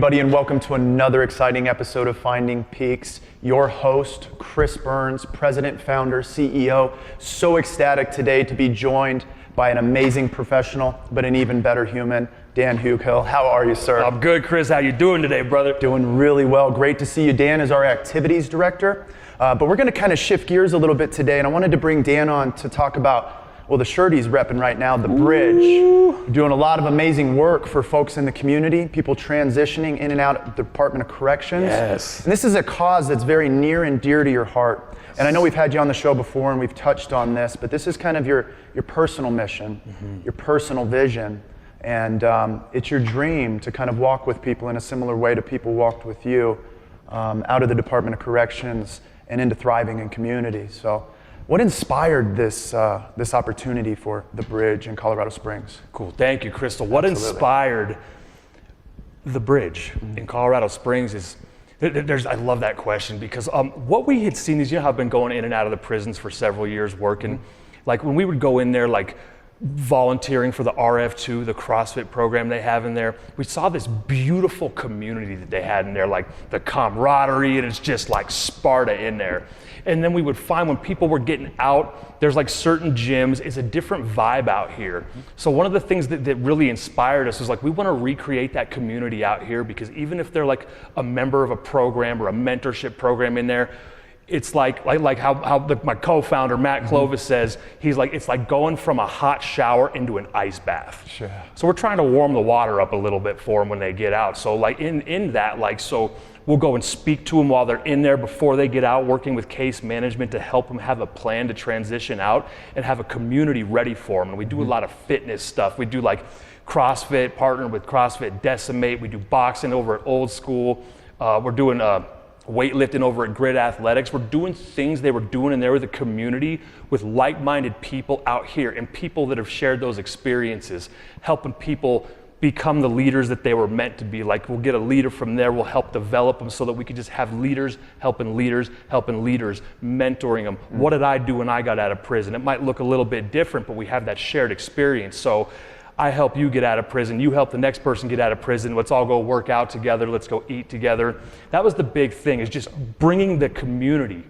everybody, and welcome to another exciting episode of Finding Peaks. Your host, Chris Burns, president, founder, CEO. So ecstatic today to be joined by an amazing professional, but an even better human, Dan Hugill. How are you, sir? I'm good, Chris. How you doing today, brother? Doing really well. Great to see you. Dan is our activities director, but we're going to kind of shift gears a little bit today, and I wanted to bring Dan on to talk about the shirt he's repping right now, the Bridge. You're doing a lot of amazing work for folks in the community, people transitioning in and out of the Department of Corrections. Yes. And this is a cause that's very near and dear to your heart. And I know we've had you on the show before and we've touched on this, but this is kind of your personal mission, your personal vision. And it's your dream to kind of walk with people in a similar way to people walked with you out of the Department of Corrections and into thriving in communities. So what inspired this opportunity for the Bridge in Colorado Springs? Cool, thank you, Crystal. What inspired the Bridge in Colorado Springs is, I love that question because what we had seen is, you know how I've been going in and out of the prisons for several years working, like when we would go in there, like volunteering for the RF2, the CrossFit program they have in there, we saw this beautiful community that they had in there, like the camaraderie, and it's just like Sparta in there. And then we would find when people were getting out, there's like certain gyms, it's a different vibe out here. So one of the things that really inspired us was like, we want to recreate that community out here, because even if they're like a member of a program or a mentorship program in there, it's like how my co-founder Matt Clovis says, he's like, it's like going from a hot shower into an ice bath. Sure. So we're trying to warm the water up a little bit for them when they get out. So like in that, like, so we'll go and speak to them while they're in there before they get out, working with case management to help them have a plan to transition out and have a community ready for them. And we do a lot of fitness stuff. We do like CrossFit, partnered with CrossFit Decimate. We do boxing over at Old School. We're doing weightlifting over at Grid Athletics. We're doing things they were doing in there with the community, with like-minded people out here and people that have shared those experiences, helping people become the leaders that they were meant to be. Like, we'll get a leader from there, we'll help develop them so that we can just have leaders, helping leaders, mentoring them. What did I do when I got out of prison? It might look a little bit different, but we have that shared experience. So I help you get out of prison, you help the next person get out of prison, let's all go work out together, let's go eat together. That was the big thing, is just bringing the community.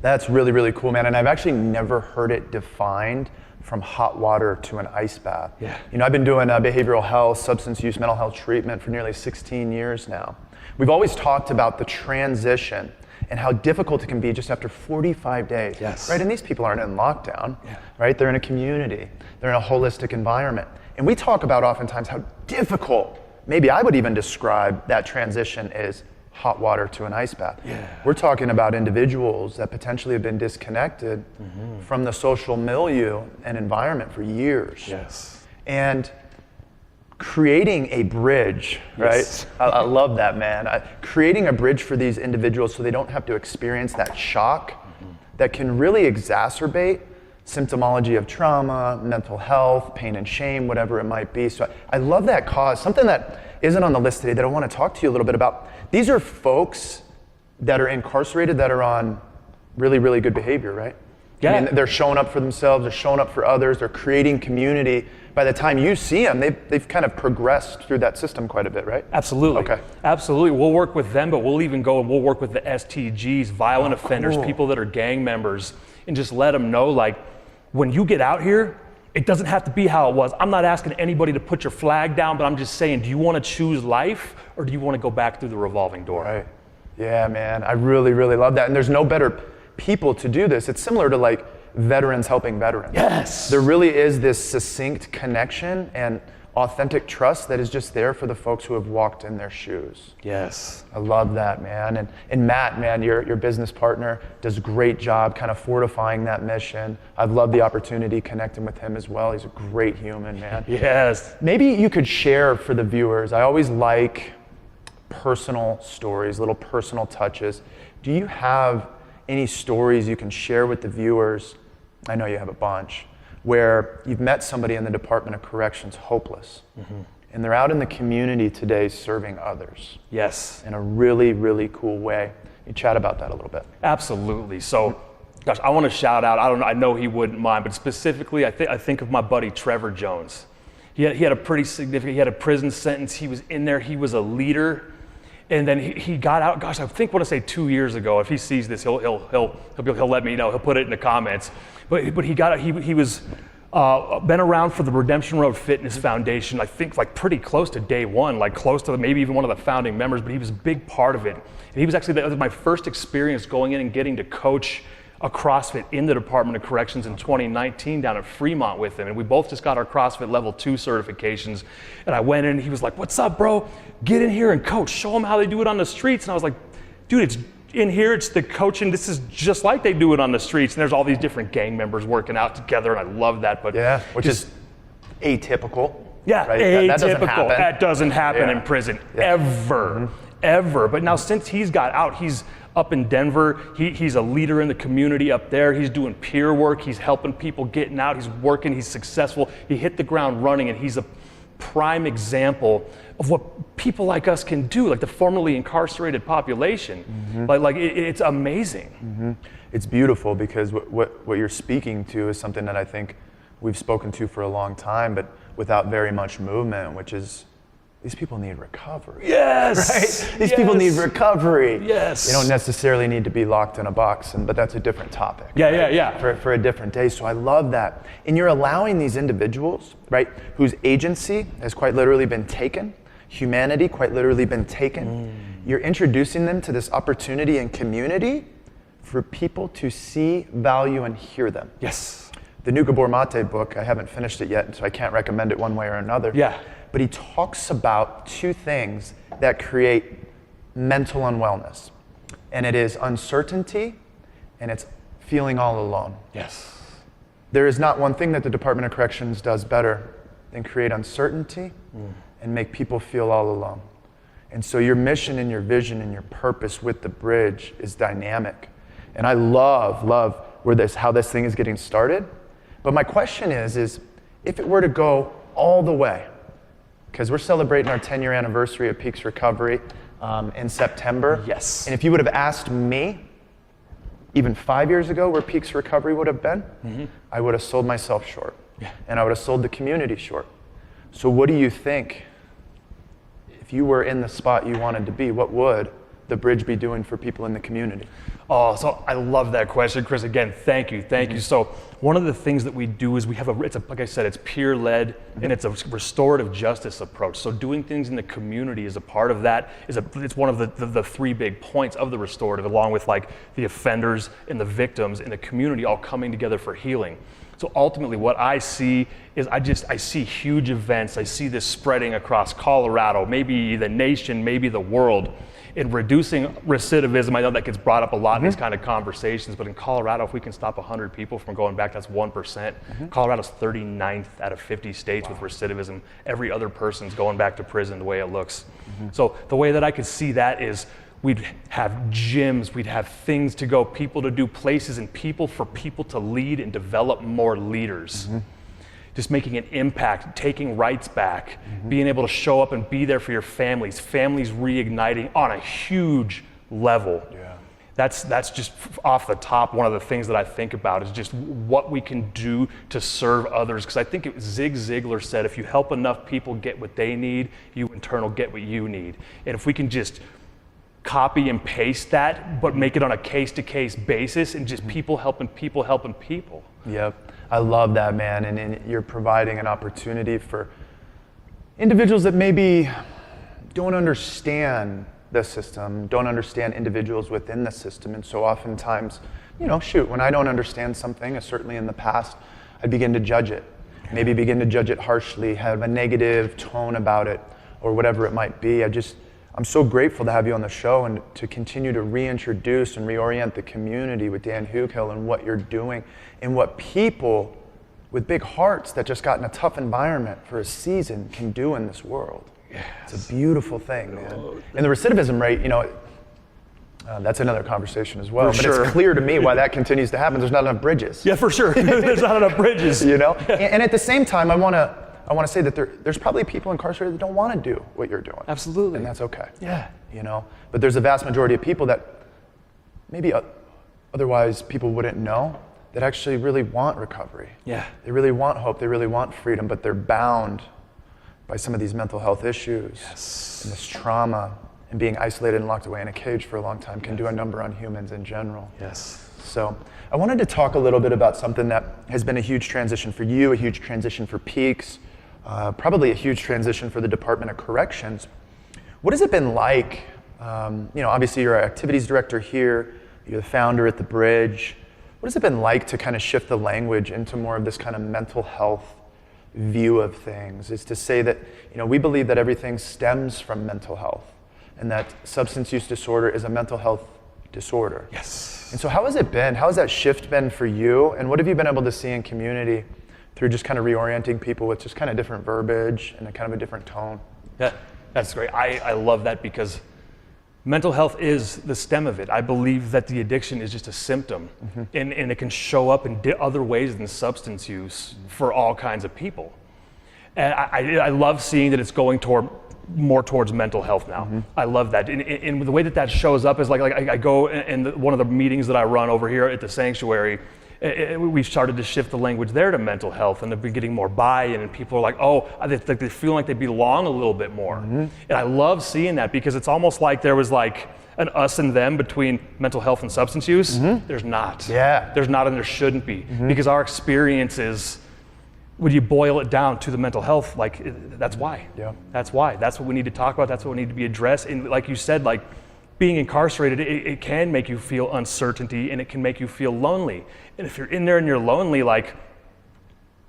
That's really, really cool, man. And I've actually never heard it defined from hot water to an ice bath. Yeah. You know, I've been doing behavioral health, substance use, mental health treatment for nearly 16 years now. We've always talked about the transition and how difficult it can be just after 45 days. Yes. Right? And these people aren't in lockdown, right? They're in a community, they're in a holistic environment. And we talk about oftentimes how difficult, maybe I would even describe that transition is hot water to an ice bath. We're talking about individuals that potentially have been disconnected from the social milieu and environment for years. Yes. And creating a bridge, right? I love that, man. Creating a bridge for these individuals so they don't have to experience that shock that can really exacerbate symptomology of trauma, mental health, pain and shame, whatever it might be. So I love that cause. Something that isn't on the list today that I want to talk to you a little bit about. These are folks that are incarcerated that are on really, really good behavior, right? Yeah. I mean, they're showing up for themselves, they're showing up for others, they're creating community. By the time you see them, they've kind of progressed through that system quite a bit, right? Absolutely. Okay. Absolutely. We'll work with them, but we'll even go and we'll work with the STGs, violent offenders, people that are gang members, and just let them know, like, when you get out here, it doesn't have to be how it was. I'm not asking anybody to put your flag down, but I'm just saying, do you want to choose life or do you want to go back through the revolving door? Right. Yeah, man. I really, really love that. And there's no better people to do this. It's similar to like veterans helping veterans. Yes. There really is this succinct connection and authentic trust that is just there for the folks who have walked in their shoes. Yes. I love that, man. And Matt, man, your business partner, does a great job kind of fortifying that mission. I've loved the opportunity connecting with him as well. He's a great human, man. Yes. Maybe you could share for the viewers. I always like personal stories, little personal touches. Do you have any stories you can share with the viewers? I know you have a bunch, where you've met somebody in the Department of Corrections hopeless, and they're out in the community today serving others. Yes. In a really, really cool way. You chat about that a little bit. Absolutely. So, gosh, I want to shout out, I know he wouldn't mind, but specifically I think of my buddy Trevor Jones. He had a pretty significant, he had a prison sentence. He was in there, he was a leader. And then he got out, gosh, I want to say 2 years ago. If he sees this, he'll let me know. He'll put it in the comments. But he got out, he was been around for the Redemption Road Fitness Foundation, I think like pretty close to day one, like close to maybe even one of the founding members, but he was a big part of it. And he was actually, that was my first experience going in and getting to coach a CrossFit in the Department of Corrections in 2019 down at Fremont with him. And we both just got our CrossFit Level 2 certifications. And I went in and he was like, "What's up, bro? Get in here and coach. Show them how they do it on the streets." And I was like, "Dude, it's in here, it's the coaching. This is just like they do it on the streets." And there's all these different gang members working out together, and I love that. But yeah, which is atypical. Yeah, right? atypical. That doesn't happen in prison, Mm-hmm. ever. But now since he's got out, he's up in Denver. He's a leader in the community up there. He's doing peer work. He's helping people getting out. He's working. He's successful. He hit the ground running, and he's a prime example of what people like us can do, like the formerly incarcerated population. Mm-hmm. It's amazing. Mm-hmm. It's beautiful because what you're speaking to is something that I think we've spoken to for a long time, but without very much movement, which is these people need recovery. Yes. Right? These people need recovery. Yes. They don't necessarily need to be locked in a box, but that's a different topic. Yeah. For a different day. So I love that. And you're allowing these individuals, right, whose agency has quite literally been taken, humanity quite literally been taken. You're introducing them to this opportunity and community for people to see, value, and hear them. Yes. The New Gabor Mate book, I haven't finished it yet, so I can't recommend it one way or another. Yeah. But he talks about two things that create mental unwellness. And it is uncertainty and it's feeling all alone. Yes. There is not one thing that the Department of Corrections does better than create uncertainty and make people feel all alone. And so your mission and your vision and your purpose with the bridge is dynamic. And I love how this thing is getting started. But my question is if it were to go all the way, because we're celebrating our 10-year anniversary of Peaks Recovery in September. Yes. And if you would have asked me, even 5 years ago, where Peaks Recovery would have been, I would have sold myself short. Yeah. And I would have sold the community short. So what do you think, if you were in the spot you wanted to be, what would the bridge be doing for people in the community? Oh, so I love that question, Chris. Again, thank you. So one of the things that we do is we have like I said, it's peer-led and it's a restorative justice approach. So doing things in the community is a part of that. It's one of the three big points of the restorative, along with like the offenders and the victims in the community all coming together for healing. So ultimately what I see is I see huge events. I see this spreading across Colorado, maybe the nation, maybe the world. In reducing recidivism, I know that gets brought up a lot in these kind of conversations, but in Colorado, if we can stop 100 people from going back, that's 1%. Colorado's 39th out of 50 states with recidivism. Every other person's going back to prison the way it looks. So the way that I could see that is we'd have gyms, we'd have things to go, people to do, places and people for people to lead and develop more leaders. Just making an impact, taking rights back, being able to show up and be there for your families reigniting on a huge level. Yeah. That's just off the top, one of the things that I think about is just what we can do to serve others. Because I think Zig Ziglar said, if you help enough people get what they need, you in turn will get what you need. And if we can just copy and paste that, but make it on a case-to-case basis and just people helping people helping people. Yep. I love that, man, and you're providing an opportunity for individuals that maybe don't understand the system, don't understand individuals within the system, and so oftentimes, when I don't understand something, certainly in the past, I begin to judge it, maybe begin to judge it harshly, have a negative tone about it, or whatever it might be. I'm so grateful to have you on the show and to continue to reintroduce and reorient the community with Dan Hugill and what you're doing and what people with big hearts that just got in a tough environment for a season can do in this world. Yes. It's a beautiful thing, man. And the recidivism rate, that's another conversation as well. But it's clear to me why that continues to happen. There's not enough bridges. Yeah, for sure. There's not enough bridges. And at the same time, I want to say that there's probably people incarcerated that don't want to do what you're doing. Absolutely. And that's okay. Yeah. But there's a vast majority of people that maybe otherwise people wouldn't know that actually really want recovery. Yeah. They really want hope. They really want freedom, but they're bound by some of these mental health issues and this trauma and being isolated and locked away in a cage for a long time can do a number on humans in general. Yes. So I wanted to talk a little bit about something that has been a huge transition for you, a huge transition for Peaks, probably a huge transition for the Department of Corrections. What has it been like? Obviously you're our activities director here, you're the founder at the Bridge. What has it been like to kind of shift the language into more of this kind of mental health view of things? Is to say that, we believe that everything stems from mental health and that substance use disorder is a mental health disorder. Yes. And so how has it been? How has that shift been for you? And what have you been able to see in community through just kind of reorienting people with just kind of different verbiage and a kind of a different tone? Yeah, that's great. I love that because mental health is the stem of it. I believe that the addiction is just a symptom, and it can show up in other ways than substance use for all kinds of people. And I love seeing that it's going more towards mental health now. I love that. And the way that shows up is like I go in one of the meetings that I run over here at the sanctuary, we've started to shift the language there to mental health, and they've been getting more buy-in, and people are like, they feel like they belong a little bit more. And I love seeing that because it's almost like there was like an us and them between mental health and substance use. There's not. Yeah. There's not, and there shouldn't be, because our experiences, when you boil it down to the mental health, that's why. Yeah. That's why. That's what we need to talk about. That's what we need to be addressed. And like you said, being incarcerated, it can make you feel uncertainty, and it can make you feel lonely. And if you're in there and you're lonely,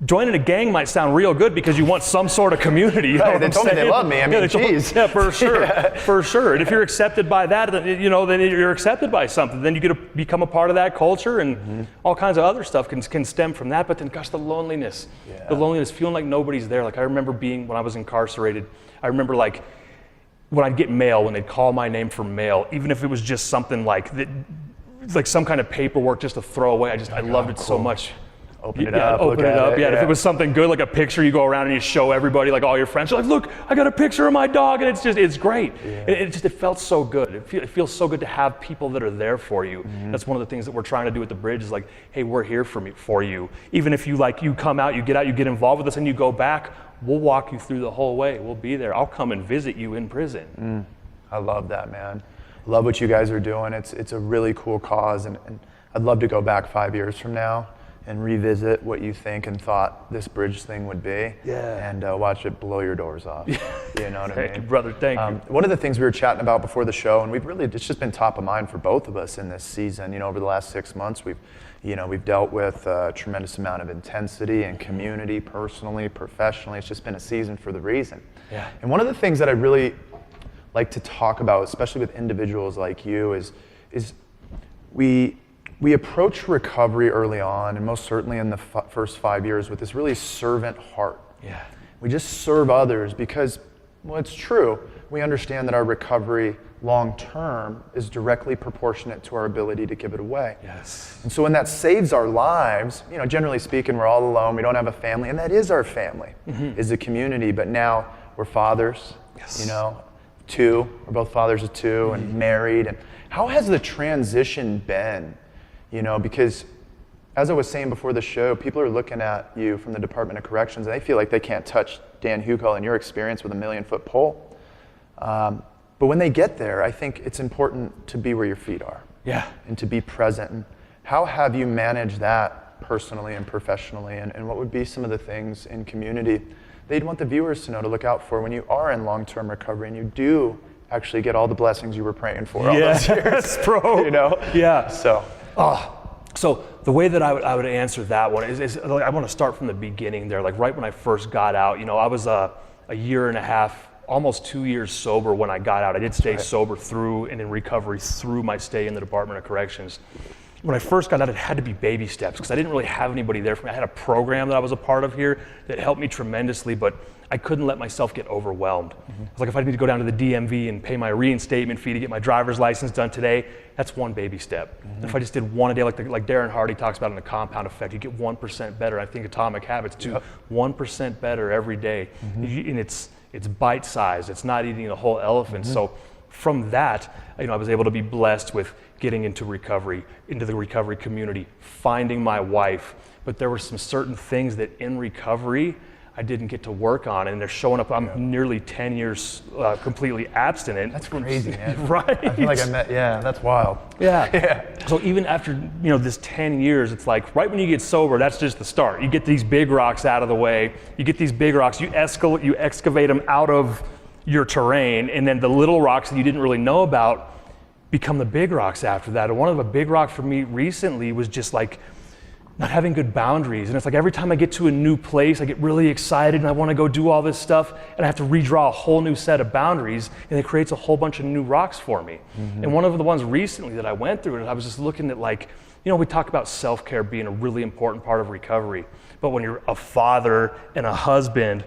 joining a gang might sound real good because you want some sort of community. You know what they I'm told me saying? they love me. I mean, geez. Yeah, for sure, for sure. And if you're accepted by that, then you're accepted by something. Then you get to become a part of that culture, and all kinds of other stuff can stem from that. But then, gosh, the loneliness, feeling like nobody's there. I remember when I was incarcerated, I remember when I'd get mail, when they'd call my name for mail, even if it was just something like some kind of paperwork just to throw away, I loved it so much. Open it up. Yeah, if it was something good, like a picture, you go around and you show everybody, all your friends, you're like, look, I got a picture of my dog, and it's great. Yeah. It felt so good. It feels so good to have people that are there for you. That's one of the things that we're trying to do at the Bridge is hey, we're here for you. Even if you come out, you get involved with us, and you go back, we'll walk you through the whole way. We'll be there. I'll come and visit you in prison. I love that, man. Love what you guys are doing. It's a really cool cause, and I'd love to go back 5 years from now and revisit what you think and thought this Bridge thing would be, and watch it blow your doors off. You know what I mean? Thank you, brother. Thank you. One of the things we were chatting about before the show, and it's just been top of mind for both of us in this season. Over the last 6 months, we've dealt with a tremendous amount of intensity and community, personally, professionally. It's just been a season for the reason. Yeah. And one of the things that I really like to talk about, especially with individuals like you, is we approach recovery early on, and most certainly in the first 5 years, with this really servant heart. Yeah. We just serve others because, it's true. We understand that our recovery long term is directly proportionate to our ability to give it away. Yes. And so when that saves our lives, generally speaking, we're all alone. We don't have a family, and that is our family, is the community. But now we're fathers. Yes. We're both fathers of two and married. And how has the transition been? Because as I was saying before the show, people are looking at you from the Department of Corrections, and they feel like they can't touch Dan Hugill and your experience with a 1,000,000-foot pole. But when they get there, I think it's important to be where your feet are. Yeah. And to be present. And how have you managed that personally and professionally? And what would be some of the things in community that you'd want the viewers to know to look out for when you are in long-term recovery and you do actually get all the blessings you were praying for all those years? Yes, bro. Yeah. So the way that I would answer that one is I want to start from the beginning there. Right when I first got out, I was a year and a half, almost 2 years sober when I got out. I did stay sober through and in recovery through my stay in the Department of Corrections. When I first got out, it had to be baby steps because I didn't really have anybody there for me. I had a program that I was a part of here that helped me tremendously, but I couldn't let myself get overwhelmed. It's like if I need to go down to the DMV and pay my reinstatement fee to get my driver's license done today, that's one baby step. If I just did one a day, like Darren Hardy talks about in the compound effect, you get 1% better. I think Atomic Habits too, 1% better every day. And it's bite-sized. It's not eating a whole elephant. So from that, I was able to be blessed with getting into recovery, into the recovery community, finding my wife. But there were some certain things that in recovery, I didn't get to work on, and they're showing up. I'm nearly 10 years completely abstinent. That's crazy, man. Right? I feel like that's wild. Yeah. So even after, this 10 years, it's like right when you get sober, that's just the start. You get these big rocks out of the way. You get these big rocks, you excavate them out of your terrain, and then the little rocks that you didn't really know about become the big rocks after that. And one of the big rocks for me recently was just like not having good boundaries. And it's like every time I get to a new place, I get really excited and I want to go do all this stuff, and I have to redraw a whole new set of boundaries, and it creates a whole bunch of new rocks for me. And one of the ones recently that I went through, and I was just looking at like, we talk about self-care being a really important part of recovery, but when you're a father and a husband,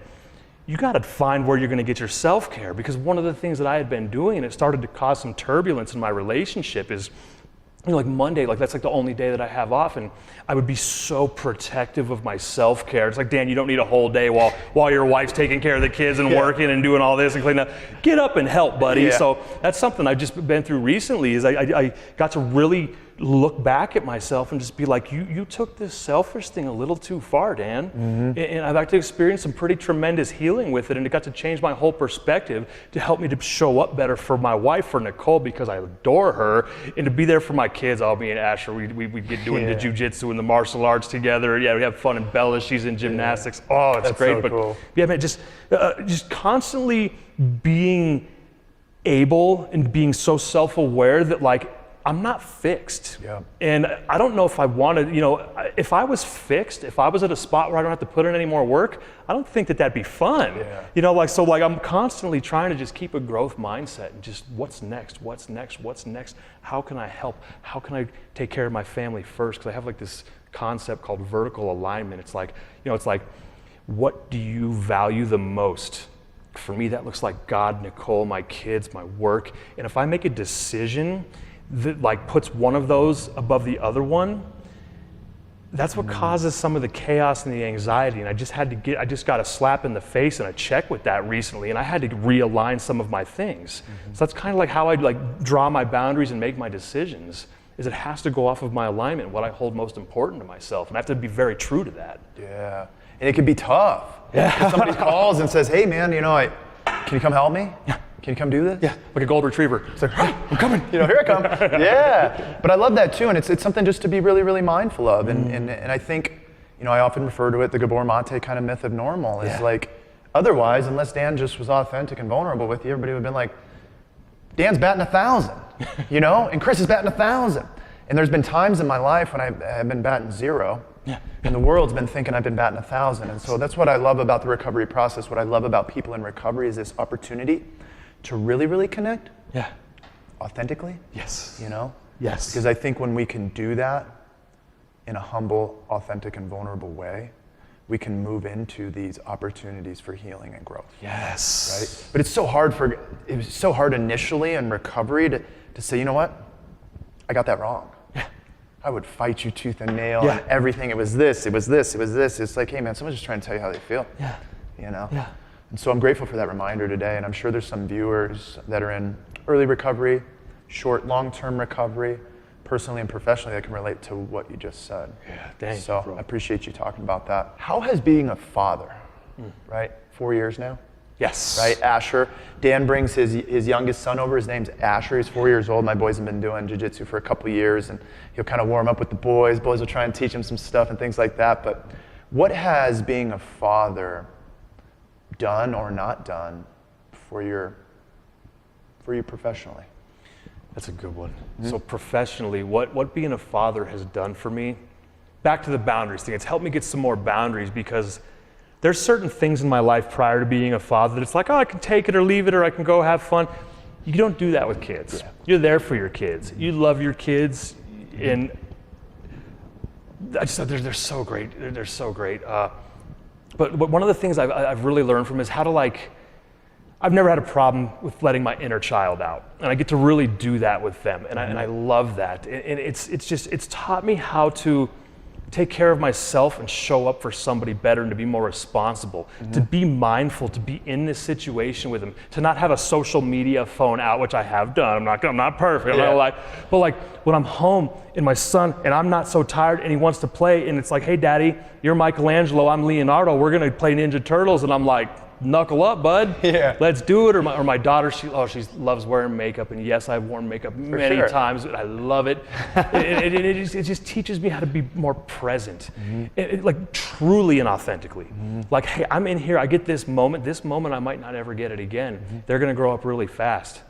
you got to find where you're going to get your self-care, because one of the things that I had been doing, and it started to cause some turbulence in my relationship, is like Monday, like that's like the only day that I have off, and I would be so protective of my self-care. It's like, Dan, you don't need a whole day while your wife's taking care of the kids and working and doing all this and cleaning up. Get up and help, buddy. Yeah. So that's something I've just been through recently, is I got to really look back at myself and just be like, you took this selfish thing a little too far, Dan. And I've actually experienced some pretty tremendous healing with it, and it got to change my whole perspective to help me to show up better for my wife, for Nicole, because I adore her, and to be there for my kids. All me and Asher, we get doing the jujitsu and the martial arts together. Yeah, we have fun. And Bella, she's in gymnastics. Oh, it's That's great. so But cool. yeah, man, just constantly being able and being so self-aware that like, I'm not fixed. Yeah. And I don't know if I wanted, if I was fixed, if I was at a spot where I don't have to put in any more work, I don't think that that'd be fun. Yeah. So I'm constantly trying to just keep a growth mindset and just what's next? How can I help? How can I take care of my family first? Because I have like this concept called vertical alignment. It's like, what do you value the most? For me, that looks like God, Nicole, my kids, my work. And if I make a decision that like puts one of those above the other one, that's what causes some of the chaos and the anxiety. And I just got a slap in the face and a check with that recently, and I had to realign some of my things. So that's kind of like how I like draw my boundaries and make my decisions, is it has to go off of my alignment, what I hold most important to myself, and I have to be very true to that. Yeah, and it can be tough. Yeah. If somebody calls and says, hey man, can you come help me? Yeah. Can you come do this? Yeah, like a gold retriever. It's like, I'm coming. Here I come. Yeah. But I love that too, and it's something just to be really, really mindful of. And I think, I often refer to it, the Gabor Mate kind of myth of normal. Is like, otherwise, unless Dan just was authentic and vulnerable with you, everybody would have been like, Dan's batting 1,000, and Chris is batting 1,000. And there's been times in my life when I've been batting 0. Yeah. And the world's been thinking I've been batting 1,000. And so that's what I love about the recovery process. What I love about people in recovery is this opportunity to really, really connect. Yeah. Authentically. Yes. Yes. Because I think when we can do that in a humble, authentic, and vulnerable way, we can move into these opportunities for healing and growth. Yes. Right? But it was so hard initially in recovery to say, you know what? I got that wrong. Yeah. I would fight you tooth and nail and everything. It was this. It's like, hey man, someone's just trying to tell you how they feel. Yeah. Yeah. And so I'm grateful for that reminder today, and I'm sure there's some viewers that are in early recovery, short, long-term recovery, personally and professionally, that can relate to what you just said. Yeah, thanks. So I appreciate you talking about that. How has being a father, right? 4 years now? Yes. Right, Asher. Dan brings his youngest son over. His name's Asher. He's 4 years old. My boys have been doing jiu-jitsu for a couple years, and he'll kind of warm up with the boys. Boys will try and teach him some stuff and things like that. But what has being a father done or not done for you professionally? That's a good one. So professionally, what being a father has done for me, back to the boundaries thing, it's helped me get some more boundaries, because there's certain things in my life prior to being a father that it's like, I can take it or leave it, or I can go have fun. You don't do that with kids. Yeah. You're there for your kids. You love your kids, and I just thought they're so great. They're so great. But one of the things I've really learned from is how to I've never had a problem with letting my inner child out, and I get to really do that with them, and I love that. And it's taught me how to take care of myself and show up for somebody better and to be more responsible, to be mindful, to be in this situation with him, to not have a social media phone out, which I have done. I'm not perfect, I'm not gonna lie. But like when I'm home and my son, and I'm not so tired and he wants to play and it's like, hey daddy, you're Michelangelo, I'm Leonardo, we're gonna play Ninja Turtles, and I'm like, knuckle up, bud. Yeah. Let's do it. Or my daughter, she loves wearing makeup, and yes, I've worn makeup many times. I love it. It just teaches me how to be more present, like truly and authentically. Like, hey, I'm in here. I get this moment. This moment, I might not ever get it again. They're gonna grow up really fast,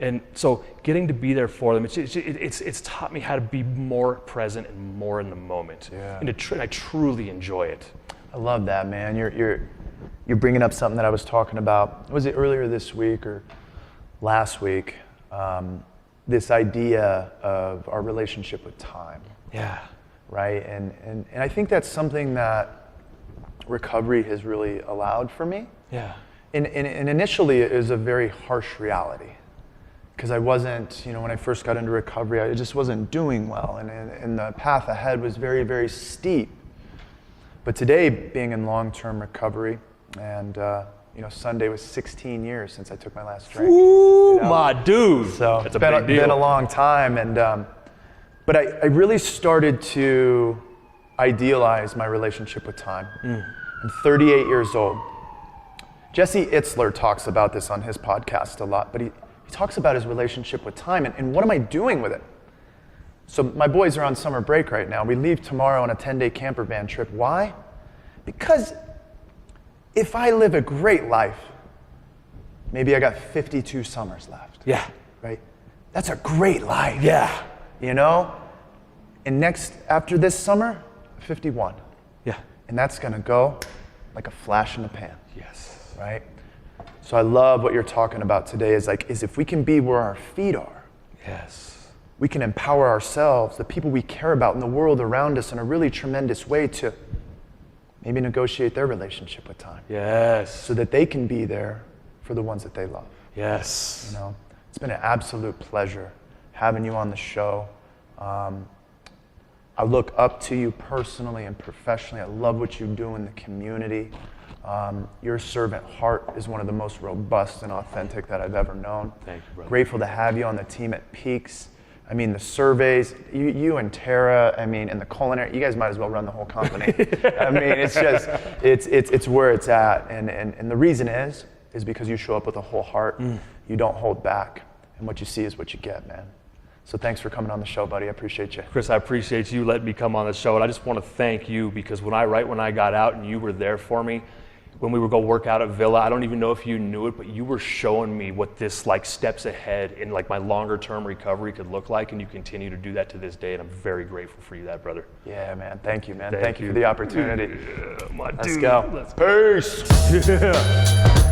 and so getting to be there for them, it's taught me how to be more present and more in the moment. Yeah. And I truly enjoy it. I love that, man. You're bringing up something that I was talking about. Was it earlier this week or last week? This idea of our relationship with time. Yeah. Right? And I think that's something that recovery has really allowed for me. Yeah. And initially it was a very harsh reality. Because I wasn't, when I first got into recovery, I just wasn't doing well. And the path ahead was very, very steep. But today, being in long-term recovery, and Sunday was 16 years since I took my last drink. Ooh, my dude. So it's it's been a long time, but I really started to idealize my relationship with time. I'm 38 years old. Jesse Itzler talks about this on his podcast a lot, but he talks about his relationship with time and what am I doing with it? So my boys are on summer break right now. We leave tomorrow on a 10-day camper van trip. Why? Because if I live a great life, maybe I got 52 summers left. Yeah. Right? That's a great life. Yeah. And after this summer, 51. Yeah. And that's gonna go like a flash in the pan. Yes. Right? So I love what you're talking about today is if we can be where our feet are. Yes. We can empower ourselves, the people we care about in the world around us in a really tremendous way to maybe negotiate their relationship with time. Yes. So that they can be there for the ones that they love. Yes. It's been an absolute pleasure having you on the show. I look up to you personally and professionally. I love what you do in the community. Your servant heart is one of the most robust and authentic that I've ever known. Thank you, brother. Grateful to have you on the team at Peaks. The surveys, you and Tara, and the culinary, you guys might as well run the whole company. It's just, it's where it's at. And the reason is because you show up with a whole heart. You don't hold back. And what you see is what you get, man. So thanks for coming on the show, buddy. I appreciate you. Chris, I appreciate you letting me come on the show. And I just want to thank you because when I got out and you were there for me, when we would go work out at Villa, I don't even know if you knew it, but you were showing me what this steps ahead in my longer term recovery could look like, and you continue to do that to this day, and I'm very grateful for you, that brother. Yeah, man. Thank you, man. Thank you for the opportunity. Yeah, my Let's dude. go. Peace. Yeah.